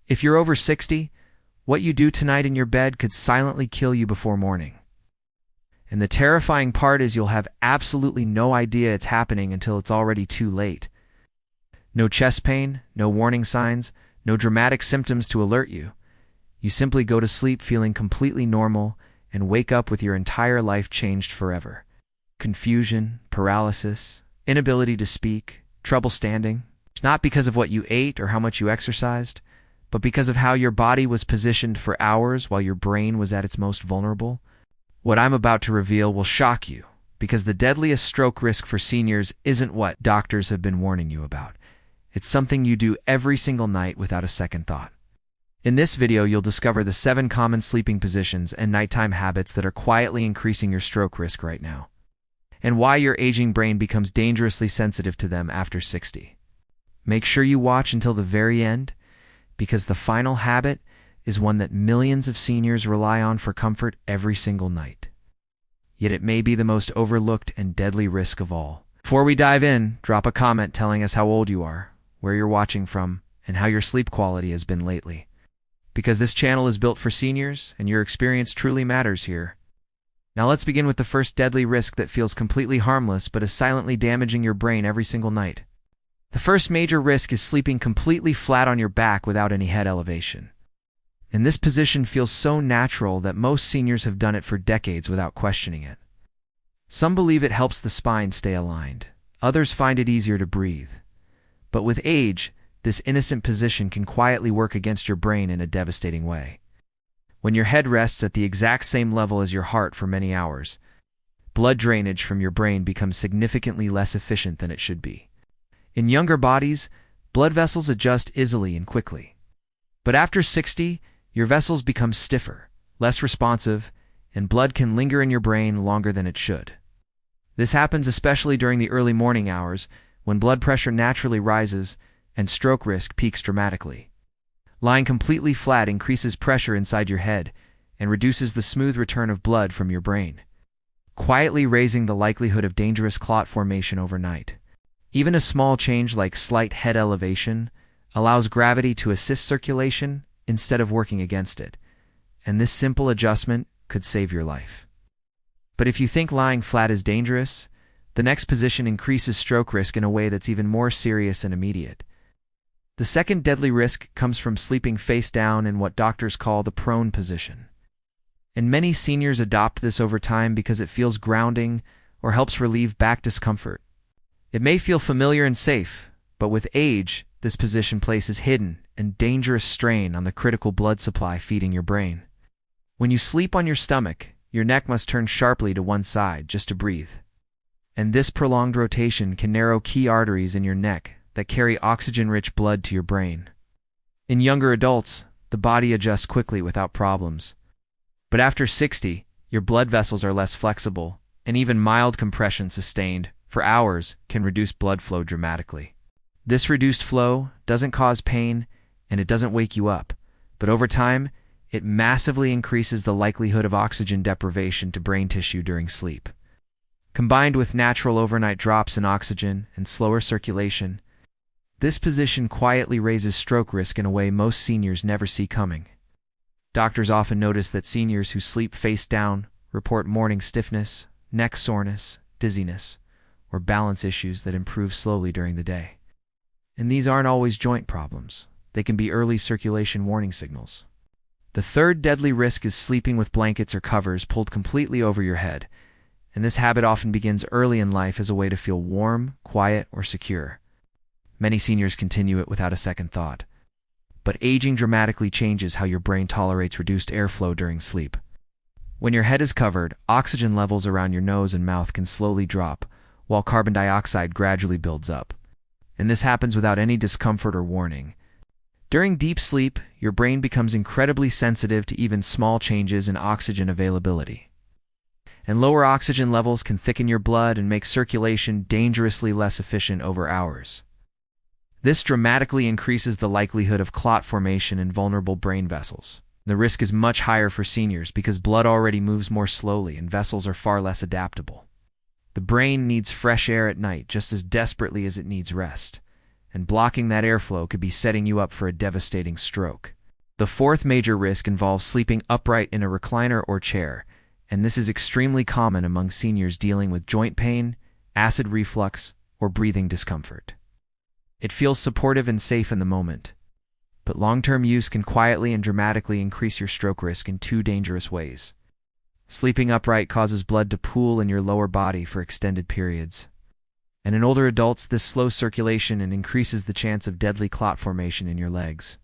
If you're over 60, what you do tonight in your bed could silently kill you before morning. And the terrifying part is you'll have absolutely no idea it's happening until it's already too late. No chest pain, no warning signs, no dramatic symptoms to alert you. You simply go to sleep feeling completely normal and wake up with your entire life changed forever. Confusion, paralysis, inability to speak, trouble standing. Not because of what you ate or how much you exercised, but because of how your body was positioned for hours while your brain was at its most vulnerable. What I'm about to reveal will shock you, because the deadliest stroke risk for seniors isn't what doctors have been warning you about. It's something you do every single night without a second thought. In this video, you'll discover the 7 common sleeping positions and nighttime habits that are quietly increasing your stroke risk right now, and why your aging brain becomes dangerously sensitive to them after 60. Make sure you watch until the very end, because the final habit is one that millions of seniors rely on for comfort every single night. Yet it may be the most overlooked and deadly risk of all. Before we dive in, drop a comment telling us how old you are, where you're watching from, and how your sleep quality has been lately. Because this channel is built for seniors, and your experience truly matters here. Now let's begin with the first deadly risk that feels completely harmless but is silently damaging your brain every single night. The first major risk is sleeping completely flat on your back without any head elevation. And this position feels so natural that most seniors have done it for decades without questioning it. Some believe it helps the spine stay aligned. Others find it easier to breathe. But with age, this innocent position can quietly work against your brain in a devastating way. When your head rests at the exact same level as your heart for many hours, blood drainage from your brain becomes significantly less efficient than it should be. In younger bodies, blood vessels adjust easily and quickly. But after 60, your vessels become stiffer, less responsive, and blood can linger in your brain longer than it should. This happens especially during the early morning hours, when blood pressure naturally rises and stroke risk peaks dramatically. Lying completely flat increases pressure inside your head and reduces the smooth return of blood from your brain, quietly raising the likelihood of dangerous clot formation overnight. Even a small change like slight head elevation allows gravity to assist circulation instead of working against it, and this simple adjustment could save your life. But if you think lying flat is dangerous, the next position increases stroke risk in a way that's even more serious and immediate. The second deadly risk comes from sleeping face down in what doctors call the prone position. And many seniors adopt this over time because it feels grounding or helps relieve back discomfort. It may feel familiar and safe, but with age, this position places hidden and dangerous strain on the critical blood supply feeding your brain. When you sleep on your stomach, your neck must turn sharply to one side just to breathe. And this prolonged rotation can narrow key arteries in your neck that carry oxygen-rich blood to your brain. In younger adults, the body adjusts quickly without problems. But after 60, your blood vessels are less flexible, and even mild compression sustained for hours can reduce blood flow dramatically. This reduced flow doesn't cause pain, and it doesn't wake you up, but over time, it massively increases the likelihood of oxygen deprivation to brain tissue during sleep. Combined with natural overnight drops in oxygen and slower circulation, this position quietly raises stroke risk in a way most seniors never see coming. Doctors often notice that seniors who sleep face down report morning stiffness, neck soreness, dizziness, or balance issues that improve slowly during the day. And these aren't always joint problems. They can be early circulation warning signals. The third deadly risk is sleeping with blankets or covers pulled completely over your head, and this habit often begins early in life as a way to feel warm, quiet, or secure. Many seniors continue it without a second thought. But aging dramatically changes how your brain tolerates reduced airflow during sleep. When your head is covered, oxygen levels around your nose and mouth can slowly drop, while carbon dioxide gradually builds up. And this happens without any discomfort or warning. During deep sleep, your brain becomes incredibly sensitive to even small changes in oxygen availability. And lower oxygen levels can thicken your blood and make circulation dangerously less efficient over hours. This dramatically increases the likelihood of clot formation in vulnerable brain vessels. The risk is much higher for seniors because blood already moves more slowly and vessels are far less adaptable. The brain needs fresh air at night just as desperately as it needs rest, and blocking that airflow could be setting you up for a devastating stroke. The fourth major risk involves sleeping upright in a recliner or chair, and this is extremely common among seniors dealing with joint pain, acid reflux, or breathing discomfort. It feels supportive and safe in the moment, but long-term use can quietly and dramatically increase your stroke risk in two dangerous ways. Sleeping upright causes blood to pool in your lower body for extended periods. And in older adults, this slows circulation and increases the chance of deadly clot formation in your legs.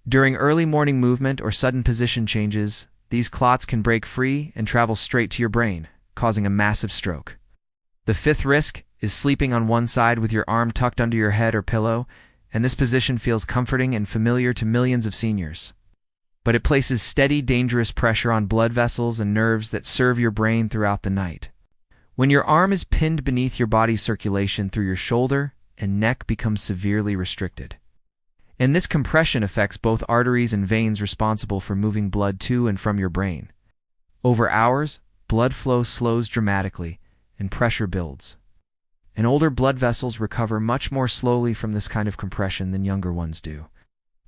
During early morning movement or sudden position changes, these clots can break free and travel straight to your brain, causing a massive stroke. The fifth risk is sleeping on one side with your arm tucked under your head or pillow, and this position feels comforting and familiar to millions of seniors. But it places steady, dangerous pressure on blood vessels and nerves that serve your brain throughout the night. When your arm is pinned beneath your body, circulation through your shoulder and neck becomes severely restricted. And this compression affects both arteries and veins responsible for moving blood to and from your brain. Over hours, blood flow slows dramatically and pressure builds. And older blood vessels recover much more slowly from this kind of compression than younger ones do.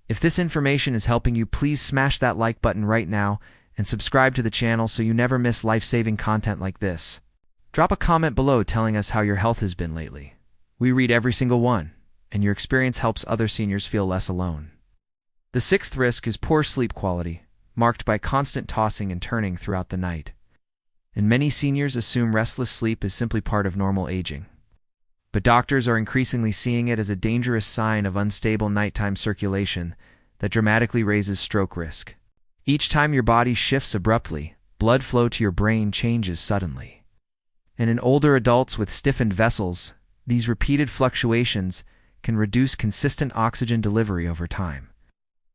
If this information is helping you, please smash that like button right now and subscribe to the channel so you never miss life-saving content like this. Drop a comment below telling us how your health has been lately. We read every single one, and your experience helps other seniors feel less alone. The sixth risk is poor sleep quality, marked by constant tossing and turning throughout the night. And many seniors assume restless sleep is simply part of normal aging. But doctors are increasingly seeing it as a dangerous sign of unstable nighttime circulation that dramatically raises stroke risk. Each time your body shifts abruptly, blood flow to your brain changes suddenly. And in older adults with stiffened vessels, these repeated fluctuations can reduce consistent oxygen delivery over time.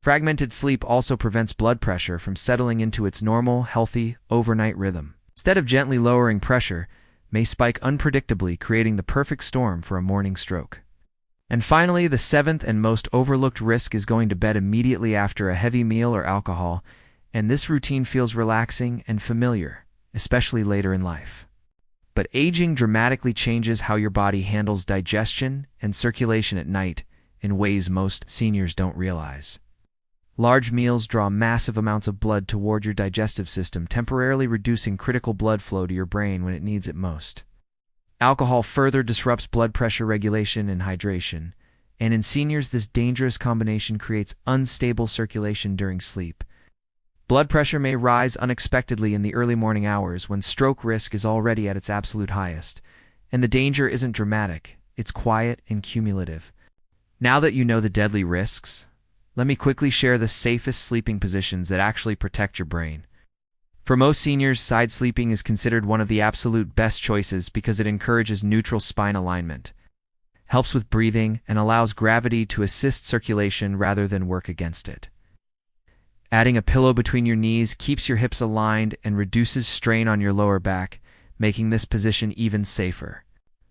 Fragmented sleep also prevents blood pressure from settling into its normal, healthy, overnight rhythm. Instead of gently lowering pressure, may spike unpredictably, creating the perfect storm for a morning stroke. And finally, the seventh and most overlooked risk is going to bed immediately after a heavy meal or alcohol, and this routine feels relaxing and familiar, especially later in life. But aging dramatically changes how your body handles digestion and circulation at night in ways most seniors don't realize. Large meals draw massive amounts of blood toward your digestive system, temporarily reducing critical blood flow to your brain when it needs it most. Alcohol further disrupts blood pressure regulation and hydration, and in seniors this dangerous combination creates unstable circulation during sleep. Blood pressure may rise unexpectedly in the early morning hours when stroke risk is already at its absolute highest, and the danger isn't dramatic, it's quiet and cumulative. Now that you know the deadly risks, let me quickly share the safest sleeping positions that actually protect your brain. For most seniors, side sleeping is considered one of the absolute best choices because it encourages neutral spine alignment, helps with breathing, and allows gravity to assist circulation rather than work against it. Adding a pillow between your knees keeps your hips aligned and reduces strain on your lower back, making this position even safer.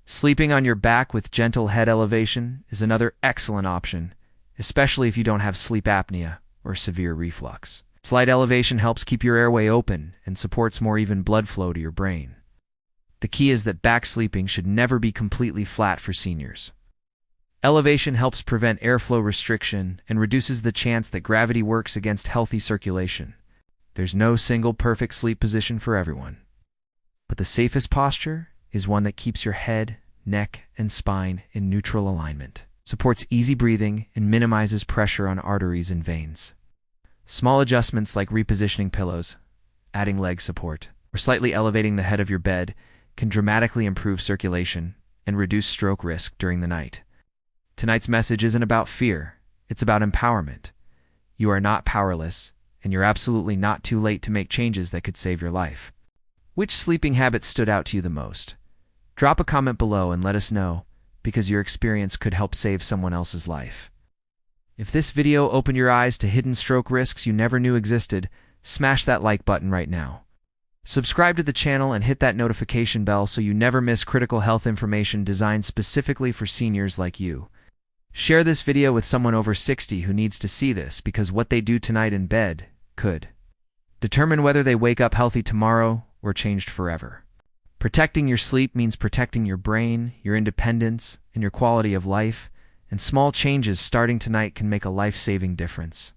Sleeping on your back with gentle head elevation is another excellent option, especially if you don't have sleep apnea or severe reflux. Slight elevation helps keep your airway open and supports more even blood flow to your brain. The key is that back sleeping should never be completely flat for seniors. Elevation helps prevent airflow restriction and reduces the chance that gravity works against healthy circulation. There's no single perfect sleep position for everyone. But the safest posture is one that keeps your head, neck, and spine in neutral alignment, supports easy breathing, and minimizes pressure on arteries and veins. Small adjustments like repositioning pillows, adding leg support, or slightly elevating the head of your bed can dramatically improve circulation and reduce stroke risk during the night. Tonight's message isn't about fear, it's about empowerment. You are not powerless, and you're absolutely not too late to make changes that could save your life. Which sleeping habit stood out to you the most? Drop a comment below and let us know, because your experience could help save someone else's life. If this video opened your eyes to hidden stroke risks you never knew existed, smash that like button right now. Subscribe to the channel and hit that notification bell so you never miss critical health information designed specifically for seniors like you. Share this video with someone over 60 who needs to see this, because what they do tonight in bed could determine whether they wake up healthy tomorrow or changed forever. Protecting your sleep means protecting your brain, your independence, and your quality of life, and small changes starting tonight can make a life-saving difference.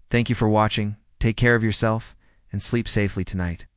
Thank you for watching, take care of yourself, and sleep safely tonight.